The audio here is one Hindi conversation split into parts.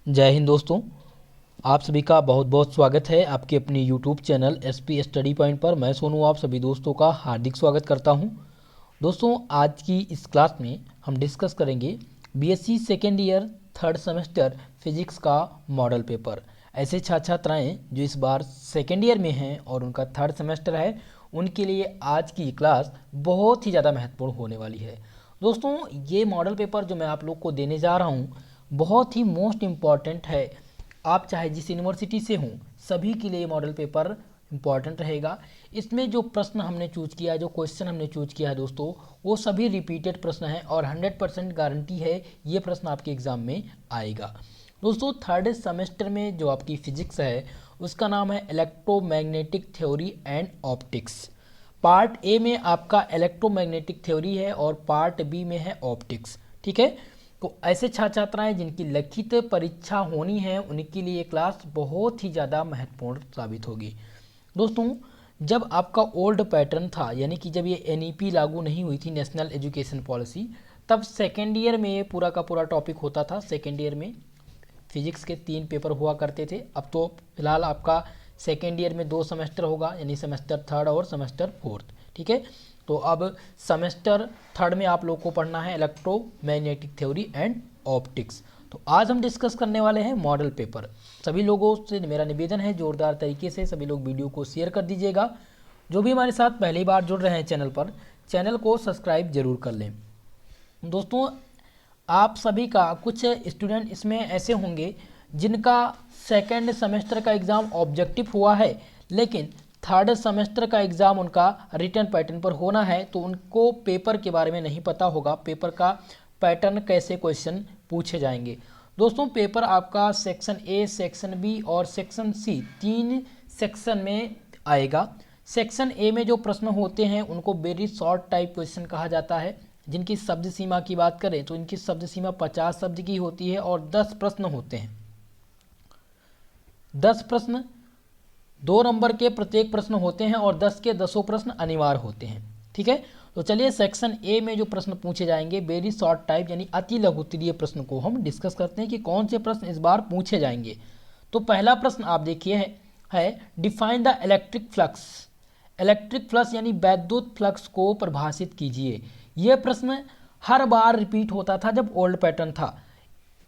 जय हिंद दोस्तों। आप सभी का बहुत बहुत स्वागत है आपके अपनी YouTube channel SP study point पर। मैं सोनू आप सभी दोस्तों का हार्दिक स्वागत करता हूं। दोस्तों, आज की इस क्लास में हम डिस्कस करेंगे BSc second year third semester physics का मॉडल पेपर। ऐसे छात्र छात्राएँ जो इस बार सेकेंड ईयर में हैं और उनका थर्ड सेमेस्टर है, उनके लिए आज की क्लास बहुत ही ज़्यादा महत्वपूर्ण होने वाली है। दोस्तों, ये मॉडल पेपर जो मैं आप लोग को देने जा रहा हूँ बहुत ही मोस्ट इम्पॉर्टेंट है। आप चाहे जिस यूनिवर्सिटी से हों, सभी के लिए मॉडल पेपर इम्पॉर्टेंट रहेगा। इसमें जो प्रश्न हमने चूज किया है, जो क्वेश्चन हमने चूज किया है दोस्तों, वो सभी रिपीटेड प्रश्न हैं और 100% गारंटी है ये प्रश्न आपके एग्जाम में आएगा। दोस्तों, थर्ड सेमेस्टर में जो आपकी फिजिक्स है उसका नाम है electromagnetic theory and optics. Part A में आपका इलेक्ट्रोमैग्नेटिक थ्योरी है और पार्ट बी में है ऑप्टिक्स। ठीक है, तो ऐसे छात्र छात्राएं जिनकी लिखित परीक्षा होनी है उनके लिए क्लास बहुत ही ज़्यादा महत्वपूर्ण साबित होगी। दोस्तों, जब आपका ओल्ड पैटर्न था, यानी कि जब ये एनईपी लागू नहीं हुई थी, नेशनल एजुकेशन पॉलिसी, तब सेकेंड ईयर में ये पूरा का पूरा टॉपिक होता था। सेकेंड ईयर में फिजिक्स के 3 पेपर हुआ करते थे। अब तो फिलहाल आपका सेकेंड ईयर में 2 सेमेस्टर होगा, यानी सेमेस्टर थर्ड और सेमेस्टर फोर्थ। ठीक है, तो अब सेमेस्टर थर्ड में आप लोग को पढ़ना है इलेक्ट्रोमैग्नेटिक थ्योरी एंड ऑप्टिक्स। तो आज हम डिस्कस करने वाले हैं मॉडल पेपर। सभी लोगों से मेरा निवेदन है, जोरदार तरीके से सभी लोग वीडियो को शेयर कर दीजिएगा। जो भी हमारे साथ पहली बार जुड़ रहे हैं चैनल पर, चैनल को सब्सक्राइब जरूर कर लें। दोस्तों, आप सभी का कुछ स्टूडेंट इसमें ऐसे होंगे जिनका सेकेंड सेमेस्टर का एग्ज़ाम ऑब्जेक्टिव हुआ है, लेकिन थर्ड सेमेस्टर का एग्ज़ाम उनका रिटर्न पैटर्न पर होना है, तो उनको पेपर के बारे में नहीं पता होगा, पेपर का पैटर्न कैसे क्वेश्चन पूछे जाएंगे। दोस्तों, पेपर आपका सेक्शन ए, सेक्शन बी और सेक्शन सी 3 सेक्शन में आएगा। सेक्शन ए में जो प्रश्न होते हैं उनको वेरी शॉर्ट टाइप क्वेश्चन कहा जाता है। जिनकी शब्द सीमा की बात करें तो इनकी शब्द सीमा 50 शब्द की होती है और 10 प्रश्न होते हैं। 10 प्रश्न, 2 नंबर के प्रत्येक प्रश्न होते हैं और 10 के 10 प्रश्न अनिवार्य होते हैं। ठीक है, तो चलिए सेक्शन ए में जो प्रश्न पूछे जाएंगे वेरी शॉर्ट टाइप यानी अति लघु उत्तरीय प्रश्न को हम डिस्कस करते हैं कि कौन से प्रश्न इस बार पूछे जाएंगे। तो पहला प्रश्न आप देखिए है define the electric flux. Electric flux यानी वैद्युत फ्लक्स को परिभाषित कीजिए। यह प्रश्न हर बार रिपीट होता था जब ओल्ड पैटर्न था।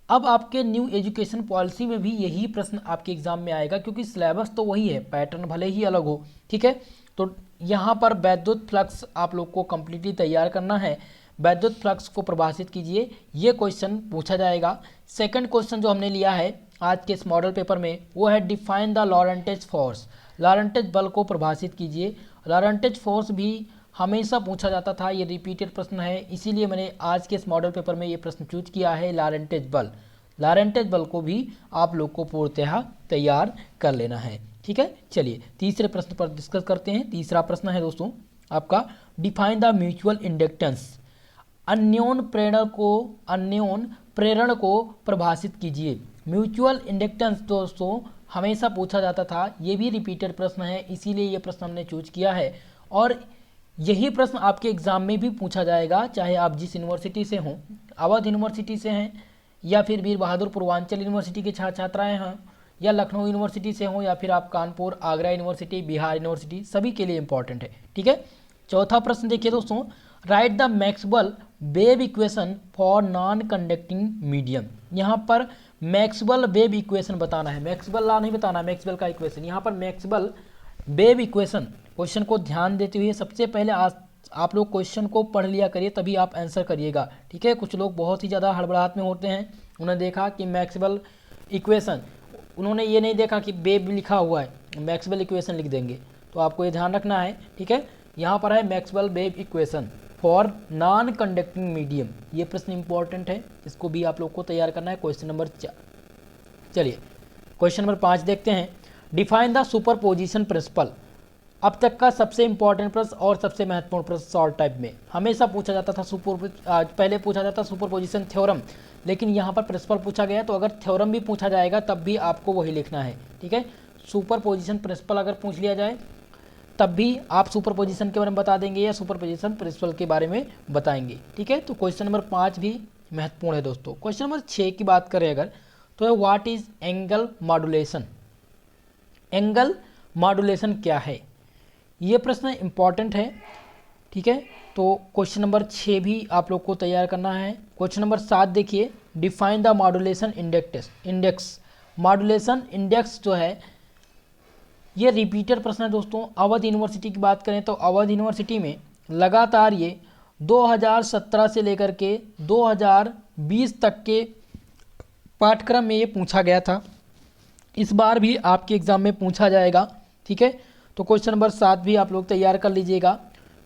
अब आपके न्यू एजुकेशन पॉलिसी में भी यही प्रश्न आपके एग्जाम में आएगा, क्योंकि सिलेबस तो वही है, पैटर्न भले ही अलग हो। ठीक है, तो यहाँ पर वैद्युत फ्लक्स आप लोग को कम्प्लीटली तैयार करना है। वैद्युत फ्लक्स को परिभाषित कीजिए, ये क्वेश्चन पूछा जाएगा। सेकंड क्वेश्चन जो हमने लिया है आज के इस मॉडल पेपर में वो है डिफाइन द लॉरेंटेज फोर्स। लॉरेंटेज बल को परिभाषित कीजिए। लॉरेंटेज फोर्स भी हमेशा पूछा जाता था, ये रिपीटेड प्रश्न है, इसीलिए मैंने आज के इस मॉडल पेपर में ये प्रश्न चूज किया है लॉरेंटेज बल। लॉरेंटेज बल को भी आप लोग को पूर्णतः तैयार कर लेना है। ठीक है, चलिए तीसरे प्रश्न पर डिस्कस करते हैं। तीसरा प्रश्न है दोस्तों आपका डिफाइन द म्यूचुअल इंडक्टेंस। अन्योन प्रेरण को परिभाषित कीजिए। म्यूचुअल इंडक्टेंस दोस्तों हमेशा पूछा जाता था, ये भी रिपीटेड प्रश्न है, इसीलिए ये प्रश्न हमने चूज किया है और यही प्रश्न आपके एग्जाम में भी पूछा जाएगा, चाहे आप जिस यूनिवर्सिटी से हों, अवध यूनिवर्सिटी से हैं या फिर वीर बहादुर पूर्वांचल यूनिवर्सिटी के छात्र छात्राएँ हैं, या लखनऊ यूनिवर्सिटी से हों, या फिर आप कानपुर, आगरा यूनिवर्सिटी, बिहार यूनिवर्सिटी, सभी के लिए इंपॉर्टेंट है। ठीक है, चौथा प्रश्न देखिए दोस्तों, right the Maxwell wave equation for non conducting medium. यहाँ पर मैक्सवेल वेव इक्वेशन बताना है, मैक्सवेल लॉ नहीं बताना, मैक्सवेल का इक्वेशन। यहाँ पर मैक्सवेल वेव इक्वेशन क्वेश्चन को ध्यान देते हुए सबसे पहले आप लोग क्वेश्चन को पढ़ लिया करिए, तभी आप आंसर करिएगा। ठीक है, कुछ लोग बहुत ही ज़्यादा हड़बड़ाहट में होते हैं, उन्होंने देखा कि मैक्सवेल इक्वेशन, उन्होंने ये नहीं देखा कि वेव लिखा हुआ है, मैक्सवेल इक्वेशन लिख देंगे, तो आपको ये ध्यान रखना है। ठीक है, यहाँ पर है Maxwell wave equation for non conducting medium, ये प्रश्न इंपॉर्टेंट है, इसको भी आप लोग को तैयार करना है। क्वेश्चन नंबर 4, चलिए क्वेश्चन नंबर 5 देखते हैं। Define the superposition principle. अब तक का सबसे इंपॉर्टेंट प्रश्न और सबसे महत्वपूर्ण प्रश्न शॉर्ट टाइप में हमेशा पूछा जाता था। पहले पूछा जाता सुपरपोजिशन थ्योरम, लेकिन यहाँ पर प्रिंसिपल पूछा गया, तो अगर थ्योरम भी पूछा जाएगा तब भी आपको वही लिखना है। ठीक है, सुपरपोजिशन प्रिंसिपल अगर पूछ लिया जाए तब भी आप सुपरपोजिशन के बारे में बता देंगे या सुपरपोजिशन प्रिंसिपल के बारे में बताएंगे। ठीक है, तो क्वेश्चन नंबर 5 भी महत्वपूर्ण है दोस्तों। क्वेश्चन नंबर 6 की बात करें अगर, तो है what is angle modulation. Angle modulation क्या है, ये प्रश्न इंपॉर्टेंट है, ठीक है। तो क्वेश्चन नंबर 6 भी आप लोग को तैयार करना है। क्वेश्चन नंबर 7 देखिए, define the modulation index. Modulation index जो है ये रिपीटेड प्रश्न है दोस्तों। अवध यूनिवर्सिटी की बात करें तो अवध यूनिवर्सिटी में लगातार ये 2017 से लेकर के 2020 तक के पाठ्यक्रम में ये पूछा गया था। इस बार भी आपके एग्जाम में पूछा जाएगा, ठीक है। तो क्वेश्चन नंबर 7 भी आप लोग तैयार कर लीजिएगा।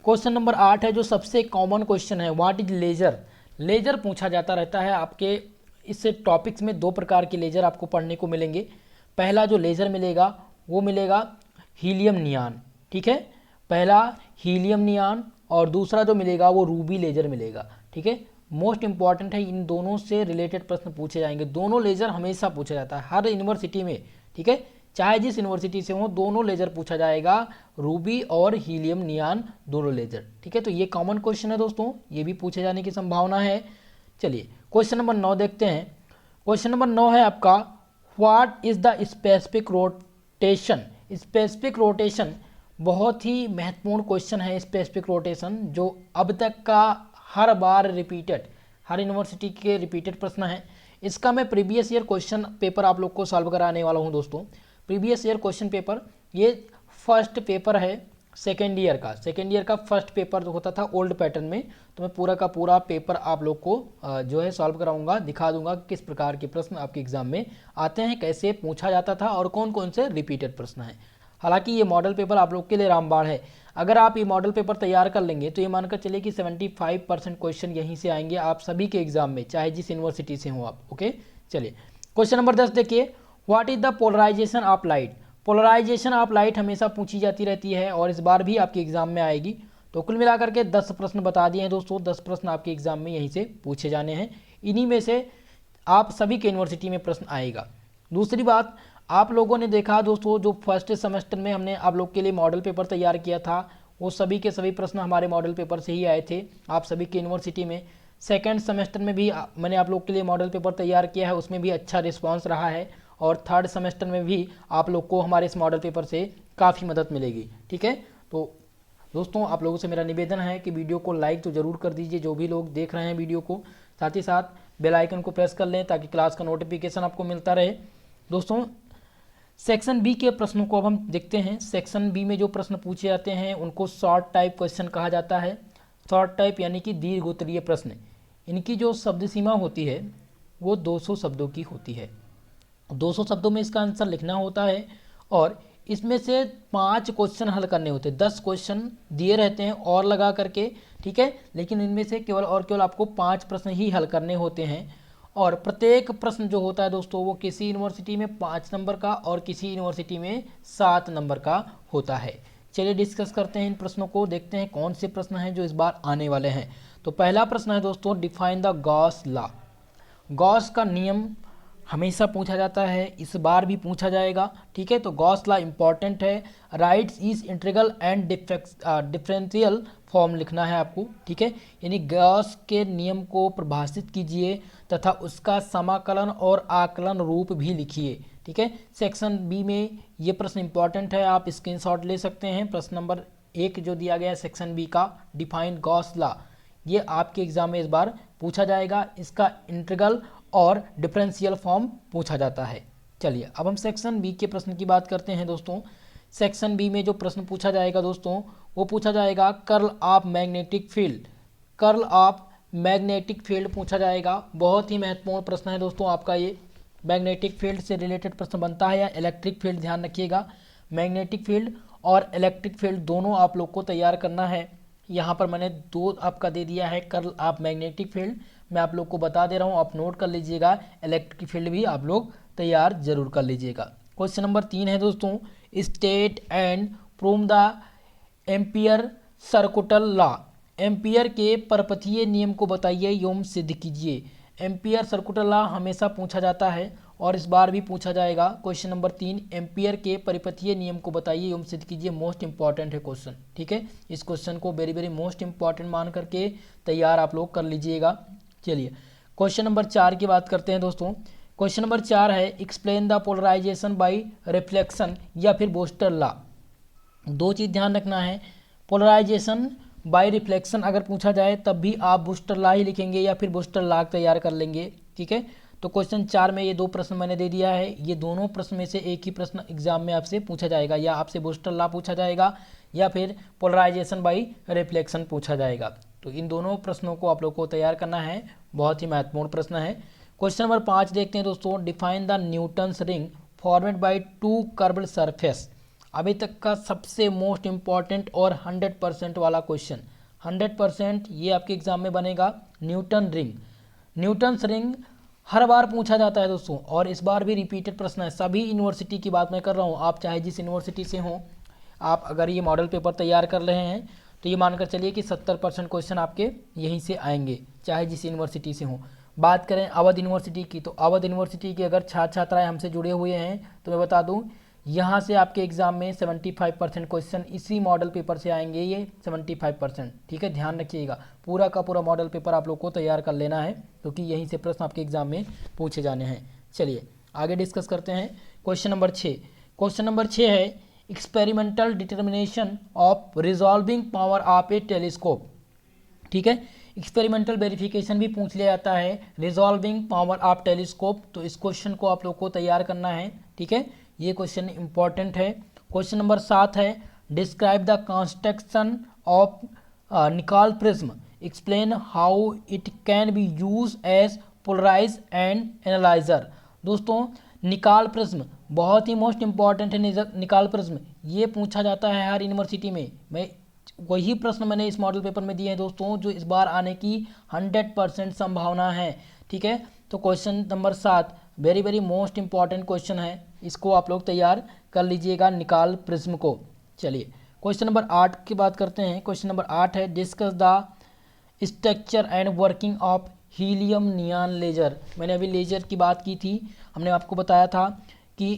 क्वेश्चन नंबर 8 है जो सबसे कॉमन क्वेश्चन है, व्हाट इज लेजर। लेजर पूछा जाता रहता है आपके इस टॉपिक्स में। 2 प्रकार के लेजर आपको पढ़ने को मिलेंगे। पहला जो लेजर मिलेगा वो मिलेगा हीलियम नियॉन, ठीक है। पहला हीलियम नियॉन और दूसरा जो मिलेगा वो रूबी लेजर मिलेगा, ठीक है। मोस्ट इंपॉर्टेंट है, इन दोनों से रिलेटेड प्रश्न पूछे जाएंगे। दोनों लेजर हमेशा पूछा जाता है हर यूनिवर्सिटी में, ठीक है। चाहे जिस यूनिवर्सिटी से हो दोनों लेजर पूछा जाएगा, रूबी और हीलियम नियॉन दोनों लेजर, ठीक है। तो ये कॉमन क्वेश्चन है दोस्तों, ये भी पूछे जाने की संभावना है। चलिए क्वेश्चन नंबर 9 देखते हैं। क्वेश्चन नंबर 9 है आपका, what is the specific rotation. Specific rotation बहुत ही महत्वपूर्ण क्वेश्चन है। स्पेसिफिक रोटेशन जो अब तक का हर बार रिपीटेड, हर यूनिवर्सिटी के रिपीटेड प्रश्न है। इसका मैं प्रीवियस ईयर क्वेश्चन पेपर आप लोग को सॉल्व कराने वाला हूं दोस्तों। प्रीवियस ईयर क्वेश्चन पेपर, ये फर्स्ट पेपर है सेकेंड ईयर का। सेकेंड ईयर का फर्स्ट पेपर जो होता था ओल्ड पैटर्न में, तो मैं पूरा का पूरा पेपर आप लोग को जो है सॉल्व कराऊंगा, दिखा दूंगा किस प्रकार के प्रश्न आपके एग्जाम में आते हैं, कैसे पूछा जाता था और कौन कौन से रिपीटेड प्रश्न हैं। हालांकि ये मॉडल पेपर आप लोग के लिए रामबाण है। अगर आप ये मॉडल पेपर तैयार कर लेंगे तो ये मानकर चलिए कि 75% क्वेश्चन यहीं से आएंगे आप सभी के एग्जाम में, चाहे जिस यूनिवर्सिटी से हो आप, ओके। चलिए क्वेश्चन नंबर 10 देखिए, what is the polarization of light. Polarization of light हमेशा पूछी जाती रहती है और इस बार भी आपके एग्जाम में आएगी। तो कुल मिलाकर के 10 प्रश्न बता दिए हैं दोस्तों। 10 प्रश्न आपके एग्जाम में यहीं से पूछे जाने हैं। इन्हीं में से आप सभी के यूनिवर्सिटी में प्रश्न आएगा। दूसरी बात, आप लोगों ने देखा दोस्तों जो फर्स्ट सेमेस्टर में हमने आप लोग के लिए मॉडल पेपर तैयार किया था, वो सभी के सभी प्रश्न हमारे मॉडल पेपर से ही आए थे आप सभी के यूनिवर्सिटी में। सेकेंड सेमेस्टर में भी मैंने आप लोग के लिए मॉडल पेपर तैयार किया है, उसमें भी अच्छा रिस्पांस रहा है। और थर्ड सेमेस्टर में भी आप लोग को हमारे इस मॉडल पेपर से काफ़ी मदद मिलेगी, ठीक है। तो दोस्तों आप लोगों से मेरा निवेदन है कि वीडियो को लाइक तो ज़रूर कर दीजिए, जो भी लोग देख रहे हैं वीडियो को। साथ ही साथ बेल आइकन को प्रेस कर लें ताकि क्लास का नोटिफिकेशन आपको मिलता रहे। दोस्तों सेक्शन बी के प्रश्नों को अब हम देखते हैं। सेक्शन बी में जो प्रश्न पूछे जाते हैं उनको शॉर्ट टाइप क्वेश्चन कहा जाता है। शॉर्ट टाइप यानी कि दीर्घ उत्तरीय प्रश्न। इनकी जो शब्द सीमा होती है वो 200 शब्दों की होती है। 200 शब्दों में इसका आंसर लिखना होता है और इसमें से 5 क्वेश्चन हल करने होते हैं। 10 क्वेश्चन दिए रहते हैं और लगा करके, ठीक है, लेकिन इनमें से केवल आपको 5 प्रश्न ही हल करने होते हैं। और प्रत्येक प्रश्न जो होता है दोस्तों वो किसी यूनिवर्सिटी में 5 नंबर का और किसी यूनिवर्सिटी में 7 नंबर का होता है। चलिए डिस्कस करते हैं इन प्रश्नों को, देखते हैं कौन से प्रश्न हैं जो इस बार आने वाले हैं। तो पहला प्रश्न है दोस्तों, define the Gauss law. Gauss का नियम हमेशा पूछा जाता है, इस बार भी पूछा जाएगा, ठीक है। तो गॉस लॉ इंपॉर्टेंट है। Rights is integral and differential form लिखना है आपको, ठीक है। यानी गॉस के नियम को परिभाषित कीजिए तथा उसका समाकलन और आकलन रूप भी लिखिए, ठीक है। सेक्शन बी में ये प्रश्न इंपॉर्टेंट है, आप स्क्रीनशॉट ले सकते हैं। प्रश्न नंबर 1 जो दिया गया है सेक्शन बी का, डिफाइन गॉस लॉ, ये आपके एग्जाम में इस बार पूछा जाएगा। इसका इंटीग्रल और डिफरेंशियल फॉर्म पूछा जाता है। चलिए अब हम सेक्शन बी के प्रश्न की बात करते हैं दोस्तों। सेक्शन बी में जो प्रश्न पूछा जाएगा दोस्तों वो पूछा जाएगा curl of magnetic field. Curl of magnetic field पूछा जाएगा। बहुत ही महत्वपूर्ण प्रश्न है दोस्तों आपका ये। मैग्नेटिक फील्ड से रिलेटेड प्रश्न बनता है या इलेक्ट्रिक फील्ड, ध्यान रखिएगा। मैग्नेटिक फील्ड और इलेक्ट्रिक फील्ड दोनों आप लोग को तैयार करना है। यहाँ पर मैंने 2 आपका दे दिया है कर्ल ऑफ मैग्नेटिक फील्ड, मैं आप लोग को बता दे रहा हूँ, आप नोट कर लीजिएगा। इलेक्ट्रिक फील्ड भी आप लोग तैयार जरूर कर लीजिएगा। क्वेश्चन नंबर 3 है दोस्तों, state and prove the ampere सर्कुटल law. Ampere के परपथीय नियम को बताइए एवं सिद्ध कीजिए। एम्पियर सर्कुटल लॉ हमेशा पूछा जाता है और इस बार भी पूछा जाएगा। क्वेश्चन नंबर 3, एम्पियर के परिपथीय नियम को बताइए एवं सिद्ध कीजिए। मोस्ट इंपॉर्टेंट है क्वेश्चन, ठीक है। इस क्वेश्चन को वेरी वेरी मोस्ट इंपॉर्टेंट मान करके तैयार आप लोग कर लीजिएगा। चलिए क्वेश्चन नंबर 4 की बात करते हैं दोस्तों। क्वेश्चन नंबर 4 है explain the polarization by reflection या फिर बोस्टर लॉ। दो चीज़ ध्यान रखना है, पोलराइजेशन बाय रिफ्लेक्शन अगर पूछा जाए तब भी आप बूस्टर लॉ ही लिखेंगे या फिर बूस्टर लॉ तैयार कर लेंगे। ठीक है, तो क्वेश्चन 4 में ये दो प्रश्न मैंने दे दिया है, ये दोनों प्रश्न में से एक ही प्रश्न एग्जाम में आपसे पूछा जाएगा, या आपसे बूस्टर लॉ पूछा जाएगा या फिर पोलराइजेशन बाय रिफ्लेक्शन पूछा जाएगा। तो इन दोनों प्रश्नों को आप लोग को तैयार करना है, बहुत ही महत्वपूर्ण प्रश्न है। क्वेश्चन नंबर 5 देखते हैं दोस्तों, define the Newton's ring formed by two curved surface. अभी तक का सबसे मोस्ट इम्पॉर्टेंट और 100% वाला क्वेश्चन, 100% ये आपके एग्जाम में बनेगा। न्यूटन रिंग, न्यूटन्स रिंग हर बार पूछा जाता है दोस्तों, और इस बार भी रिपीटेड प्रश्न है। सभी यूनिवर्सिटी की बात मैं कर रहा हूँ, आप चाहे जिस यूनिवर्सिटी से हों, आप अगर ये मॉडल पेपर तैयार कर रहे हैं तो ये मानकर चलिए कि 70% क्वेश्चन आपके यहीं से आएंगे, चाहे जिस यूनिवर्सिटी से हों। बात करें अवध यूनिवर्सिटी की, तो अवध यूनिवर्सिटी के अगर छात्र छात्राएँ हमसे जुड़े हुए हैं तो मैं बता दूँ, यहाँ से आपके एग्जाम में 75% क्वेश्चन इसी मॉडल पेपर से आएंगे, ये 75%। ठीक है, ध्यान रखिएगा, पूरा का पूरा मॉडल पेपर आप लोग को तैयार कर लेना है, क्योंकि यहीं से प्रश्न आपके एग्जाम में पूछे जाने हैं। चलिए आगे डिस्कस करते हैं। क्वेश्चन नंबर 6, क्वेश्चन नंबर 6 है experimental determination of resolving power of A telescope. ठीक है, एक्सपेरिमेंटल वेरिफिकेशन भी पूछ लिया जाता है, रिजॉल्विंग पावर ऑफ टेलीस्कोप, तो इस क्वेश्चन को आप लोग को तैयार करना है। ठीक है, ये क्वेश्चन इंपॉर्टेंट है। क्वेश्चन नंबर 7 है describe the construction of Nicol prism, explain how it can be use as polarise and analyser. दोस्तों निकाल प्रिज्म बहुत ही मोस्ट इंपॉर्टेंट है। निकाल प्रिज्म ये पूछा जाता है हर यूनिवर्सिटी में, मैं वही प्रश्न मैंने इस मॉडल पेपर में दिए हैं दोस्तों जो इस बार आने की 100% संभावना है। ठीक है, तो question number 7 very very most important question है, इसको आप लोग तैयार कर लीजिएगा, निकाल प्रिज्म को। चलिए क्वेश्चन नंबर 8 की बात करते हैं। क्वेश्चन नंबर 8 है discuss the structure and working of helium neon laser. मैंने अभी लेजर की बात की थी, हमने आपको बताया था कि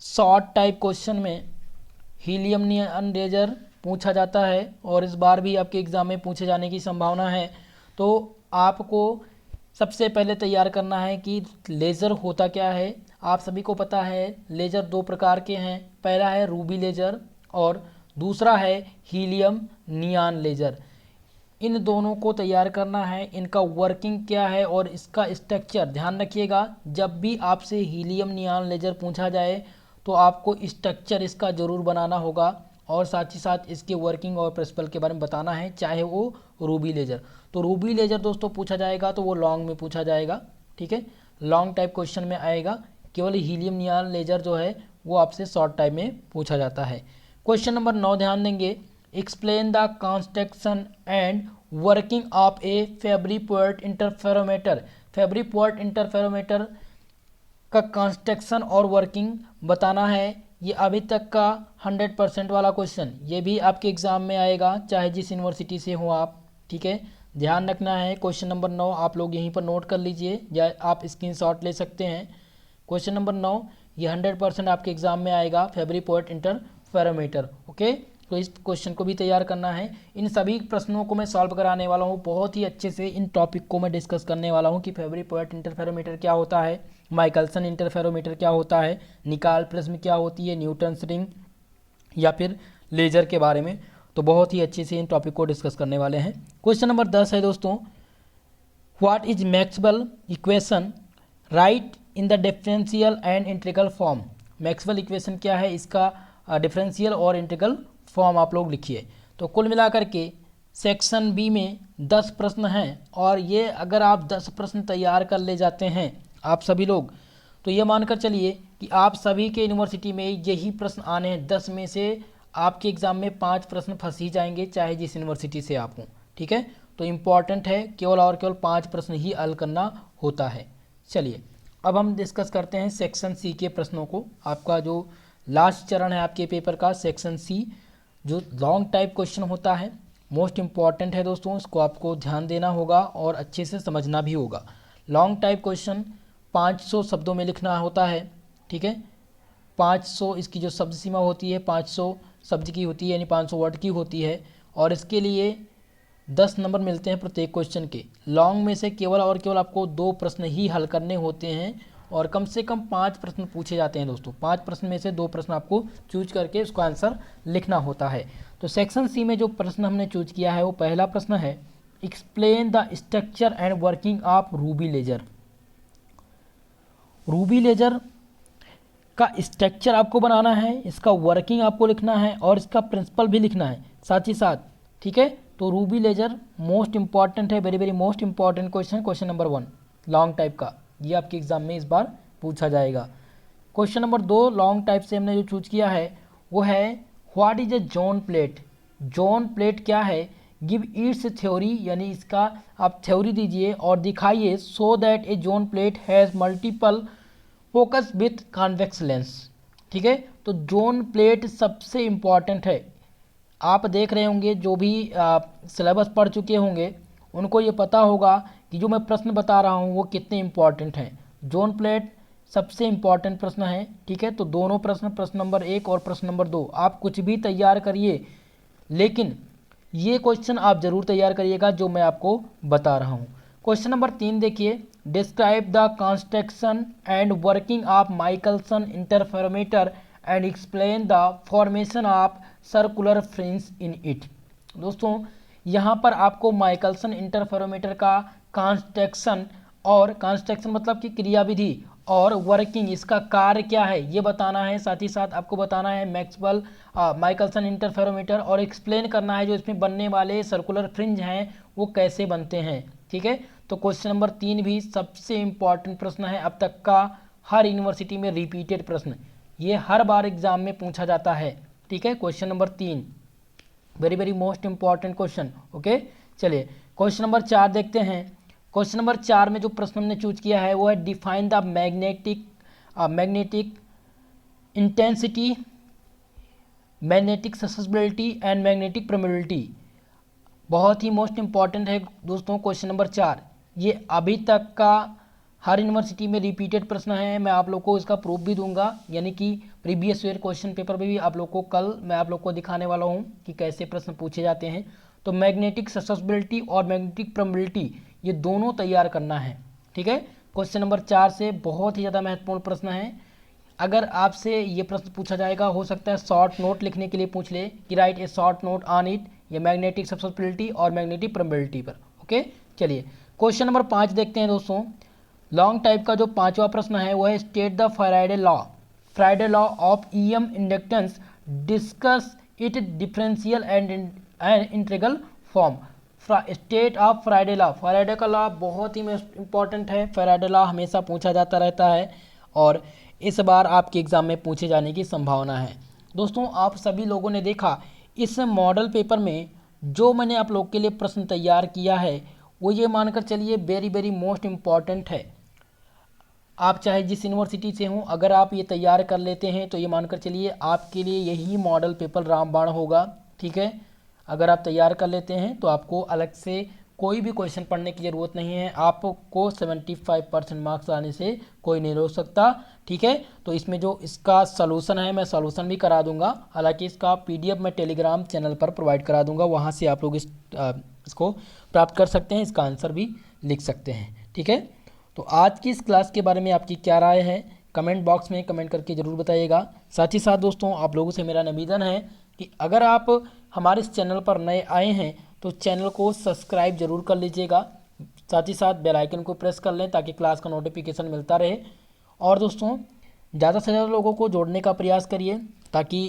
शॉर्ट टाइप क्वेश्चन में हीलियम नियॉन लेजर पूछा जाता है और इस बार भी आपके एग्ज़ाम में पूछे जाने की संभावना है। तो आपको सबसे पहले तैयार करना है कि लेज़र होता क्या है। आप सभी को पता है लेज़र दो प्रकार के हैं, पहला है रूबी लेज़र और दूसरा है हीलियम नियॉन लेज़र। इन दोनों को तैयार करना है, इनका वर्किंग क्या है और इसका स्ट्रक्चर ध्यान रखिएगा। जब भी आपसे हीलियम नियॉन लेज़र पूछा जाए तो आपको स्ट्रक्चर इसका ज़रूर बनाना होगा और साथ ही साथ इसके वर्किंग और प्रिंसिपल के बारे में बताना है, चाहे वो रूबी लेज़र। तो रूबी लेज़र दोस्तों पूछा जाएगा तो वो लॉन्ग में पूछा जाएगा। ठीक है, लॉन्ग टाइप क्वेश्चन में आएगा। केवल हीलियम नियॉन लेज़र जो है वो आपसे शॉर्ट टाइप में पूछा जाता है। क्वेश्चन नंबर 9 ध्यान देंगे, explain the construction and working of A फेब्री port interferometer. फेब्री port interferometer का कंस्ट्रक्शन और वर्किंग बताना है। ये अभी तक का 100% वाला क्वेश्चन, ये भी आपके एग्ज़ाम में आएगा चाहे जिस यूनिवर्सिटी से हो आप। ठीक है, ध्यान रखना है। क्वेश्चन नंबर 9 आप लोग यहीं पर नोट कर लीजिए या आप स्क्रीनशॉट ले सकते हैं। क्वेश्चन नंबर 9 ये 100% आपके एग्ज़ाम में आएगा, फेब्री पोर्ट इंटरफेरोमीटर। ओके, तो इस क्वेश्चन को भी तैयार करना है। इन सभी प्रश्नों को मैं सॉल्व कराने वाला हूँ, बहुत ही अच्छे से इन टॉपिक को मैं डिस्कस करने वाला हूँ कि फेब्री पोर्ट इंटरफेरोमीटर क्या होता है, माइकलसन इंटरफेरोमीटर क्या होता है, निकाल प्रिज्म क्या होती है, न्यूटन्स रिंग या फिर लेजर के बारे में। तो बहुत ही अच्छे से इन टॉपिक को डिस्कस करने वाले हैं। क्वेश्चन नंबर 10 है दोस्तों, what is Maxwell equation, right in the differential and integral form. Maxwell equation क्या है, इसका डिफरेंशियल और इंटीग्रल फॉर्म आप लोग लिखिए। तो कुल मिलाकर के सेक्शन बी में 10 प्रश्न हैं और ये अगर आप 10 प्रश्न तैयार कर ले जाते हैं आप सभी लोग, तो ये मानकर चलिए कि आप सभी के यूनिवर्सिटी में यही प्रश्न आने हैं। 10 में से आपके एग्ज़ाम में 5 प्रश्न फंस ही जाएंगे चाहे जिस यूनिवर्सिटी से आप हों। ठीक है, तो इम्पॉर्टेंट है, केवल और केवल 5 प्रश्न ही हल करना होता है। चलिए अब हम डिस्कस करते हैं सेक्शन सी के प्रश्नों को। आपका जो लास्ट चरण है आपके पेपर का सेक्शन सी, जो लॉन्ग टाइप क्वेश्चन होता है, मोस्ट इम्पॉर्टेंट है दोस्तों, इसको आपको ध्यान देना होगा और अच्छे से समझना भी होगा। लॉन्ग टाइप क्वेश्चन 500 शब्दों में लिखना होता है। ठीक है, 500 इसकी जो शब्द सीमा होती है 500 शब्द की होती है, यानी 500 वर्ड की होती है और इसके लिए 10 नंबर मिलते हैं प्रत्येक क्वेश्चन के। लॉन्ग में से केवल और केवल आपको 2 प्रश्न ही हल करने होते हैं और कम से कम 5 प्रश्न पूछे जाते हैं दोस्तों। 5 प्रश्न में से 2 प्रश्न आपको चूज करके उसका आंसर लिखना होता है। तो सेक्शन सी में जो प्रश्न हमने चूज किया है वो पहला प्रश्न है, explain the structure and working of ruby laser. Ruby laser का स्ट्रक्चर आपको बनाना है, इसका वर्किंग आपको लिखना है और इसका प्रिंसिपल भी लिखना है साथ ही साथ, ठीक है। तो रूबी लेजर मोस्ट इंपॉर्टेंट है, very very most important question, question number 1 long type का, ये आपके एग्जाम में इस बार पूछा जाएगा। क्वेश्चन नंबर 2 लॉन्ग टाइप से हमने जो चूज किया है वो है, what is a zone plate. Zone plate क्या है, गिव इट्स थ्योरी, यानी इसका आप थ्योरी दीजिए और दिखाइए, so that A zone plate has multiple focus with convex lens, ठीक है। तो जोन प्लेट सबसे इम्पॉर्टेंट है। आप देख रहे होंगे जो भी सिलेबस पढ़ चुके होंगे उनको ये पता होगा कि जो मैं प्रश्न बता रहा हूँ वो कितने इम्पॉर्टेंट हैं। जोन प्लेट सबसे इम्पॉर्टेंट प्रश्न है, ठीक है। तो दोनों प्रश्न, प्रश्न नंबर 1 और प्रश्न नंबर 2, आप कुछ भी तैयार करिए लेकिन ये क्वेश्चन आप जरूर तैयार करिएगा जो मैं आपको बता रहा हूँ। क्वेश्चन नंबर 3 देखिए, describe the construction and working of Michelson interferometer and explain the formation of circular fringe in it. दोस्तों यहाँ पर आपको माइकलसन इंटरफेरोमीटर का कंस्ट्रक्शन, और कंस्ट्रक्शन मतलब कि क्रियाविधि, और वर्किंग इसका कार्य क्या है ये बताना है। साथ ही साथ आपको बताना है मैक्सवेल माइकलसन इंटरफेरोमीटर, और एक्सप्लेन करना है जो इसमें बनने वाले सर्कुलर फ्रिंज हैं वो कैसे बनते हैं, ठीक है। तो क्वेश्चन नंबर 3 भी सबसे इम्पॉर्टेंट प्रश्न है, अब तक का हर यूनिवर्सिटी में रिपीटेड प्रश्न, ये हर बार एग्जाम में पूछा जाता है, ठीक है। Question number 3 very very most important question, okay. चलिए क्वेश्चन नंबर 4 देखते हैं। क्वेश्चन नंबर 4 में जो प्रश्न हमने चूज किया है वो है, define the magnetic intensity, magnetic susceptibility and magnetic permeability. बहुत ही मोस्ट इंपॉर्टेंट है दोस्तों क्वेश्चन नंबर 4, ये अभी तक का हर यूनिवर्सिटी में रिपीटेड प्रश्न है। मैं आप लोग को इसका प्रूफ भी दूंगा, यानी कि प्रीवियस ईयर क्वेश्चन पेपर में भी आप लोग को कल मैं आप लोग को दिखाने वाला हूँ कि कैसे प्रश्न पूछे जाते हैं। तो मैग्नेटिक ससेसिबिलिटी और मैग्नेटिक परमेबिलिटी ये दोनों तैयार करना है, ठीक है। क्वेश्चन नंबर 4 से बहुत ही ज़्यादा महत्वपूर्ण प्रश्न है। अगर आपसे ये प्रश्न पूछा जाएगा, हो सकता है शॉर्ट नोट लिखने के लिए पूछ ले कि right A short note on it, ये मैग्नेटिक ससेसिबिलिटी और मैग्नेटिक परमेबिलिटी पर, ओके। चलिए क्वेश्चन नंबर 5 देखते हैं दोस्तों। लॉन्ग टाइप का जो 5वां प्रश्न है वो है, state the Friday law of EM inductance, discuss it differential and integral form. State of Friday law, Friday का लॉ बहुत ही इंपॉर्टेंट है, फ्राइडे लॉ हमेशा पूछा जाता रहता है और इस बार आपके एग्जाम में पूछे जाने की संभावना है। दोस्तों आप सभी लोगों ने देखा इस मॉडल पेपर में जो मैंने आप लोग के लिए प्रश्न तैयार किया है वो ये मानकर चलिए वेरी वेरी मोस्ट इम्पॉर्टेंट है। आप चाहे जिस यूनिवर्सिटी से हों, अगर आप ये तैयार कर लेते हैं तो ये मानकर चलिए आपके लिए यही मॉडल पेपर रामबाण होगा, ठीक है। अगर आप तैयार कर लेते हैं तो आपको अलग से कोई भी क्वेश्चन पढ़ने की ज़रूरत नहीं है, आपको 75% मार्क्स आने से कोई नहीं रोक सकता, ठीक है। तो इसमें जो इसका सलूशन है मैं सलूशन भी करा दूंगा, हालांकि इसका PDF मैं टेलीग्राम चैनल पर प्रोवाइड करा दूंगा, वहाँ से आप लोग इसको प्राप्त कर सकते हैं, इसका आंसर भी लिख सकते हैं, ठीक है। तो आज की इस क्लास के बारे में आपकी क्या राय है कमेंट बॉक्स में कमेंट करके ज़रूर बताइएगा। साथ ही साथ दोस्तों आप लोगों से मेरा निवेदन है कि अगर आप हमारे इस चैनल पर नए आए हैं तो चैनल को सब्सक्राइब जरूर कर लीजिएगा, साथ ही साथ बेल आइकन को प्रेस कर लें ताकि क्लास का नोटिफिकेशन मिलता रहे। और दोस्तों ज़्यादा से ज़्यादा लोगों को जोड़ने का प्रयास करिए ताकि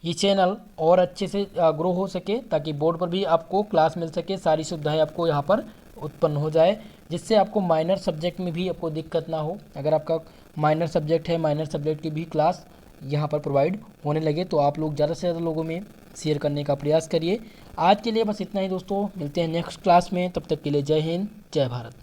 ये चैनल और अच्छे से ग्रो हो सके, ताकि बोर्ड पर भी आपको क्लास मिल सके, सारी सुविधाएं आपको यहाँ पर उत्पन्न हो जाए, जिससे आपको माइनर सब्जेक्ट में भी आपको दिक्कत ना हो। अगर आपका माइनर सब्जेक्ट है, माइनर सब्जेक्ट की भी क्लास यहाँ पर प्रोवाइड होने लगे तो आप लोग ज़्यादा से ज़्यादा लोगों में शेयर करने का प्रयास करिए। आज के लिए बस इतना ही दोस्तों, मिलते हैं नेक्स्ट क्लास में, तब तक के लिए जय हिंद जय भारत।